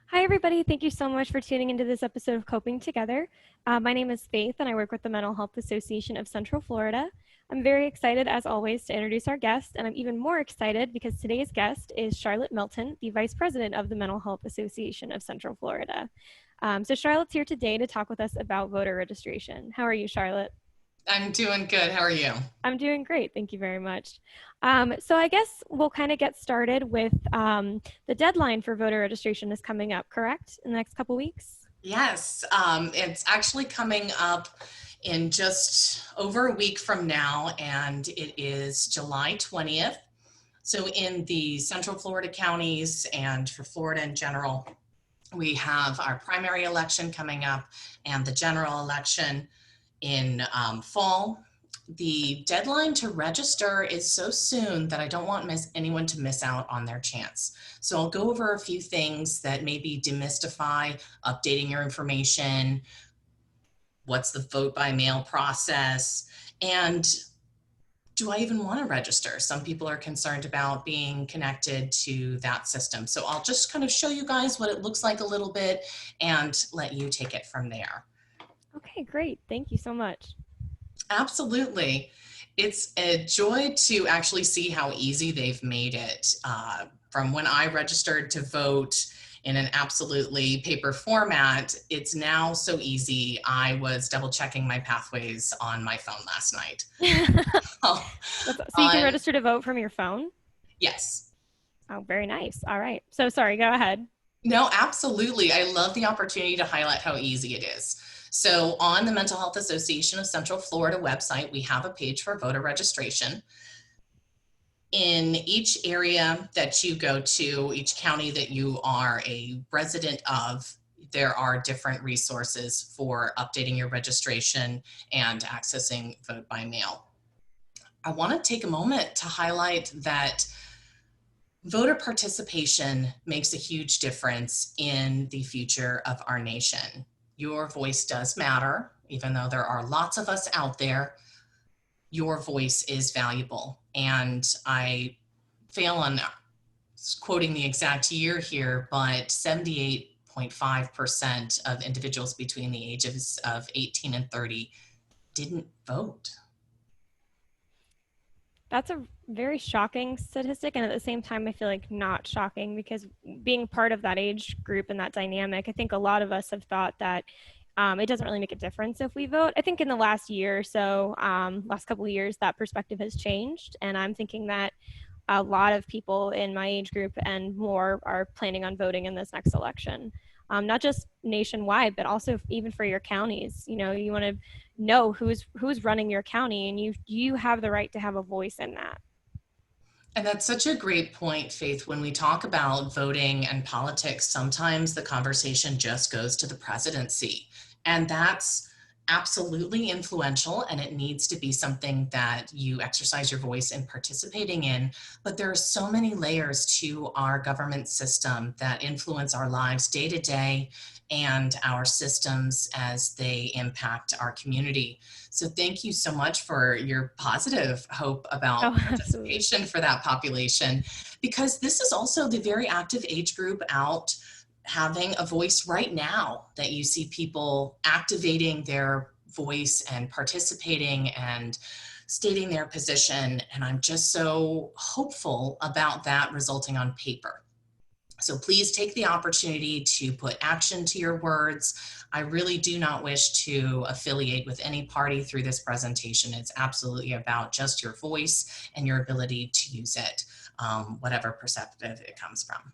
Hi, everybody. Thank you so much for tuning into this episode of Coping Together. My name is Faith, and I work with the Mental Health Association of Central Florida. I'm very excited, as always, to introduce our guest, and I'm even more excited because today's guest is Charlotte Melton, the Vice President of the Mental Health Association of Central Florida. So Charlotte's here today to talk with us about voter registration. How are you, Charlotte? I'm doing good. How are you? I'm doing great. Thank you very much. So I guess we'll kind of get started with the deadline for voter registration is coming up, correct? In the next couple weeks? Yes, it's actually coming up in just over a week from now, and it is July 20th. So in the Central Florida counties and for Florida in general, we have our primary election coming up and the general election in fall. The deadline to register is so soon that I don't want anyone to miss out on their chance. So I'll go over a few things that maybe demystify updating your information, what's the vote by mail process, and do I even want to register? Some people are concerned about being connected to that system. So I'll just kind of show you guys what it looks like a little bit and let you take it from there. Okay, great. Thank you so much. Absolutely. It's a joy to actually see how easy they've made it. From when I registered to vote in an absolutely paper format, it's now so easy. I was double checking my pathways on my phone last night. So you can register to vote from your phone? Yes. Oh, very nice. All right. So sorry, go ahead. No, absolutely. I love the opportunity to highlight how easy it is. So on the Mental Health Association of Central Florida website, we have a page for voter registration. In each area that you go to, each county that you are a resident of, there are different resources for updating your registration and accessing vote by mail. I want to take a moment to highlight that voter participation makes a huge difference in the future of our nation. Your voice does matter, even though there are lots of us out there. Your voice is valuable. And I fail on quoting the exact year here, but 78.5% of individuals between the ages of 18 and 30 didn't vote. That's a very shocking statistic, and at the same time, I feel like not shocking because being part of that age group and that dynamic, I think a lot of us have thought that it doesn't really make a difference if we vote. I think in the last year or so, last couple of years, that perspective has changed, and I'm thinking that a lot of people in my age group and more are planning on voting in this next election. Not just nationwide, but also even for your counties. You know, you want to know who's running your county, and you have the right to have a voice in that. And that's such a great point, Faith. When we talk about voting and politics, sometimes the conversation just goes to the presidency. And that's absolutely influential, and it needs to be something that you exercise your voice in participating in. But there are so many layers to our government system that influence our lives day to day and our systems as they impact our community. So thank you so much for your positive hope about participation for that population, because this is also the very active age group out having a voice right now, that you see people activating their voice and participating and stating their position. And I'm just so hopeful about that resulting on paper. So please take the opportunity to put action to your words. I really do not wish to affiliate with any party through this presentation. It's absolutely about just your voice and your ability to use it, whatever perspective it comes from.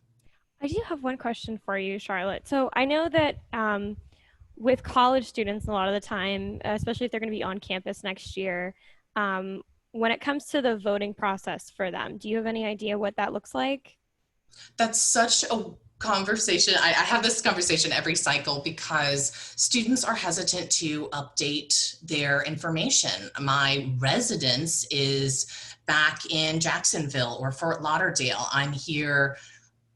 I do have one question for you, Charlotte. So I know that with college students, a lot of the time, especially if they're going to be on campus next year, when it comes to the voting process for them, do you have any idea what that looks like? That's such a conversation. I have this conversation every cycle because students are hesitant to update their information. My residence is back in Jacksonville or Fort Lauderdale. I'm here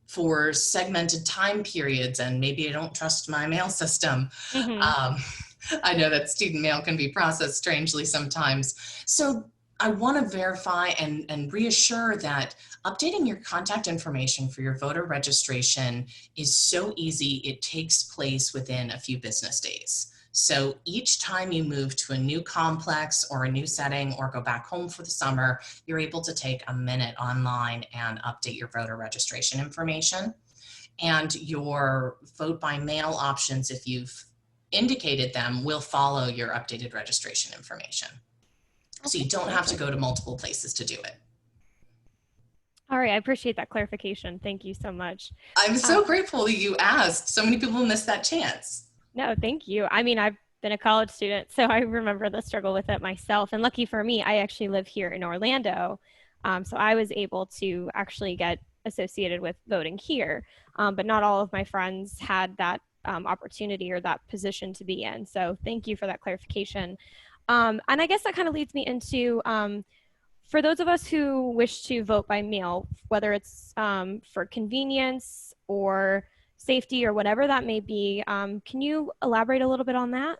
for segmented time periods, and maybe I don't trust my mail system. I know that student mail can be processed strangely sometimes. So I want to verify and reassure that updating your contact information for your voter registration is so easy. It takes place within a few business days. So each time you move to a new complex or a new setting or go back home for the summer, you're able to take a minute online and update your voter registration information. And your vote by mail options, if you've indicated them, will follow your updated registration information. So Okay, you don't have to perfect. go to multiple places to do it. All right, I appreciate that clarification. Thank you so much. I'm Um, so grateful you asked. So many people miss that chance. no, thank you. I mean, I've been a college student, so I remember the struggle with it myself. And lucky for me, I actually live here in Orlando. So I was able to actually get associated with voting here. But not all of my friends had that opportunity or that position to be in. So thank you for that clarification. And I guess that kind of leads me into for those of us who wish to vote by mail, whether it's for convenience or safety or whatever that may be, can you elaborate a little bit on that?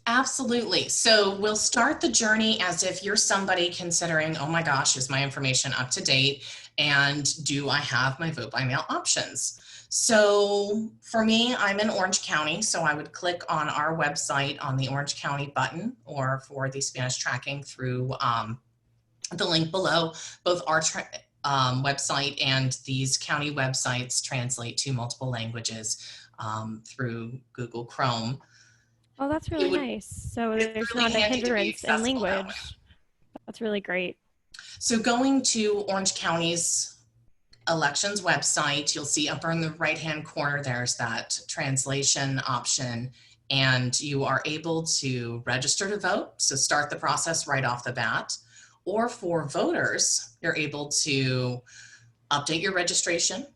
Absolutely. So we'll start the journey as if you're somebody considering, oh my gosh, is my information up to date? And do I have my vote by mail options? So for me, I'm in Orange County, so I would click on our website on the Orange County button, or for the Spanish tracking through the link below. Both our website and these county websites translate to multiple languages through Google Chrome. Oh, that's It really would, nice. So it's there's really not a handy to be hindrance in accessible that way. language. That's really great. So going to Orange County's elections website, you'll see upper in the right-hand corner, there's that translation option, and you are able to register to vote. So start the process right off the bat. Or for voters, you're able to update your registration,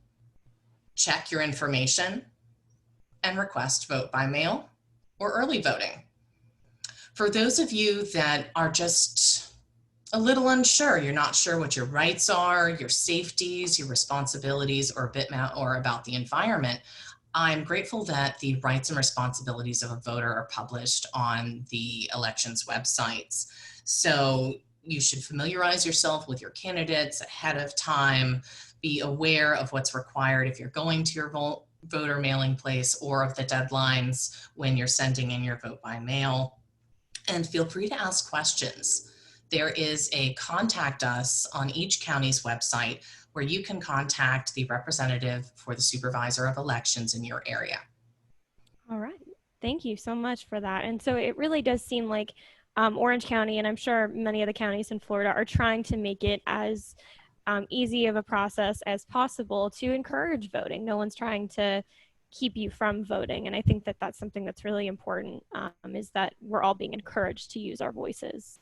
check your information, and request vote by mail or early voting. For those of you that are just a little unsure, you're not sure what your rights are, your safeties, your responsibilities, or a bit or about the environment, I'm grateful that the rights and responsibilities of a voter are published on the elections websites. So you should familiarize yourself with your candidates ahead of time, be aware of what's required if you're going to your voter mailing place, or of the deadlines when you're sending in your vote by mail. And feel free to ask questions. There is a contact us on each county's website where you can contact the representative for the supervisor of elections in your area. All right. Thank you so much for that. And so it really does seem like Orange County, and I'm sure many of the counties in Florida, are trying to make it as easy of a process as possible to encourage voting. No one's trying to keep you from voting. And I think that that's something that's really important, is that we're all being encouraged to use our voices.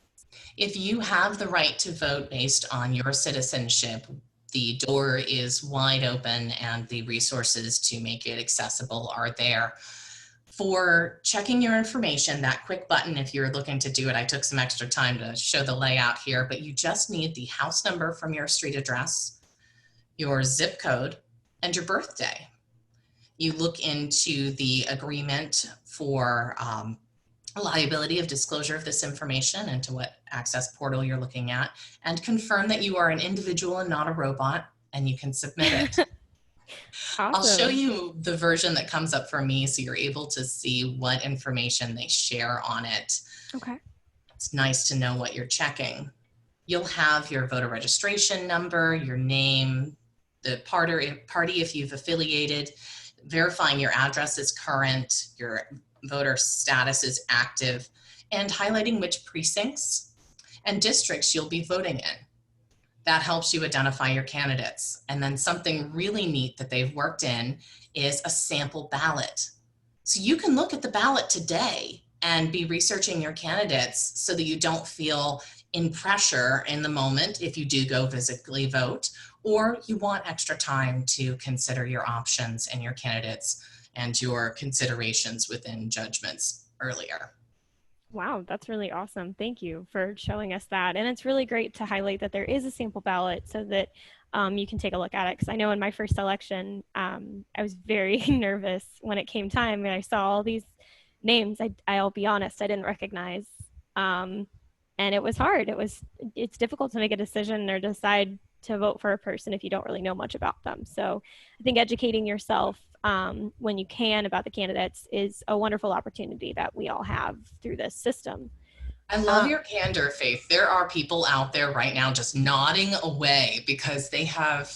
If you have the right to vote based on your citizenship, the door is wide open and the resources to make it accessible are there. For checking your information, that quick button, if you're looking to do it, I took some extra time to show the layout here, but you just need the house number from your street address, your zip code, and your birthday. You look into the agreement for liability of disclosure of this information and to what access portal you're looking at, and confirm that you are an individual and not a robot, and you can submit it. I'll show Awesome. you the version that comes up for me so you're able to see what information they share on it. Okay. It's nice to know what you're checking. You'll have your voter registration number, your name, the party if you've affiliated, verifying your address is current, your voter status is active, and highlighting which precincts and districts you'll be voting in. That helps you identify your candidates. And then something really neat that they've worked in is a sample ballot. So you can look at the ballot today and be researching your candidates so that you don't feel in pressure in the moment if you do go physically vote, or you want extra time to consider your options and your candidates and your considerations within judgments earlier. Wow, that's really awesome. Thank you for showing us that. And it's really great to highlight that there is a sample ballot so that you can take a look at it. Because I know in my first election, I was very nervous when it came time and I saw all these names. I'll be honest, I didn't recognize. Um, and it was hard. It's difficult to make a decision or decide to vote for a person if you don't really know much about them. So I think educating yourself when you can about the candidates is a wonderful opportunity that we all have through this system. I love Um, your candor, Faith. There are people out there right now just nodding away because they have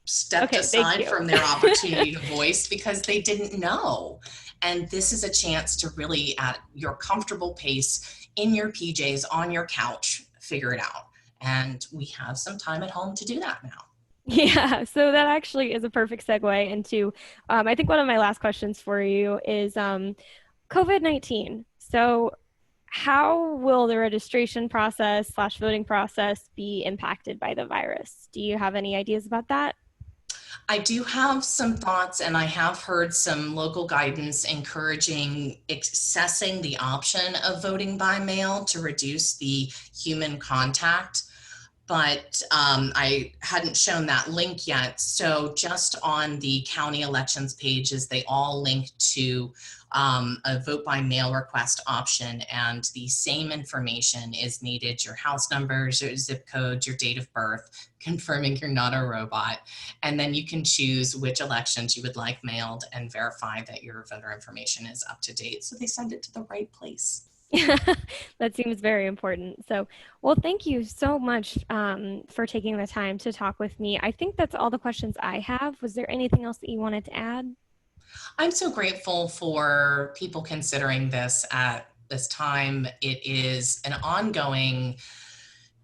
stepped okay, thank aside you. from their opportunity to voice because they didn't know. And this is a chance to really, at your comfortable pace, in your PJs, on your couch, figure it out. And we have some time at home to do that now. Yeah, so that actually is a perfect segue into, I think one of my last questions for you is COVID-19. So how will the registration process slash voting process be impacted by the virus? Do you have any ideas about that? I do have some thoughts, and I have heard some local guidance encouraging accessing the option of voting by mail to reduce the human contact. But I hadn't shown that link yet. So just on the county elections pages, they all link to a vote by mail request option, and the same information is needed: your house numbers, your zip codes, your date of birth, confirming you're not a robot. And then you can choose which elections you would like mailed and verify that your voter information is up to date, so they send it to the right place. That seems very important. So, well, thank you so much for taking the time to talk with me. I think that's all the questions I have. Was there anything else that you wanted to add? I'm so grateful for people considering this at this time. It is an ongoing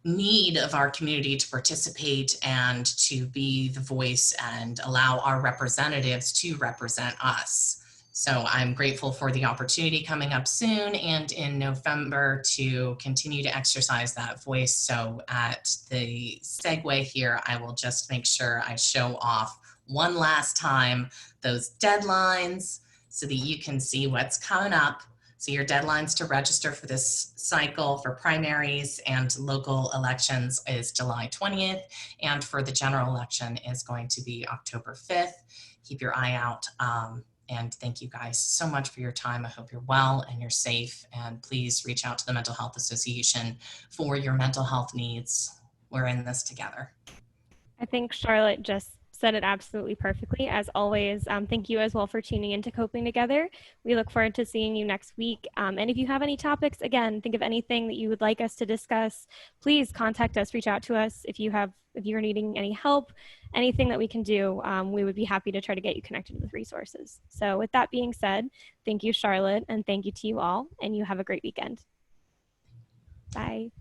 need of our community to participate and to be the voice and allow our representatives to represent us. So I'm grateful for the opportunity coming up soon and in November to continue to exercise that voice. So at the segue here, I will just make sure I show off one last time those deadlines so that you can see what's coming up. So your deadlines to register for this cycle for primaries and local elections is July 20th, and for the general election is going to be October 5th. Keep your eye out. And thank you guys so much for your time. I hope you're well and you're safe. And please reach out to the Mental Health Association for your mental health needs. We're in this together. I think Charlotte just said it absolutely perfectly. As always, thank you as well for tuning in to Coping Together. We look forward to seeing you next week. And if you have any topics, again, think of anything that you would like us to discuss, please contact us, reach out to us. If you're needing any help, anything that we can do, we would be happy to try to get you connected with resources. So with that being said, thank you, Charlotte, and thank you to you all, and you have a great weekend. Bye.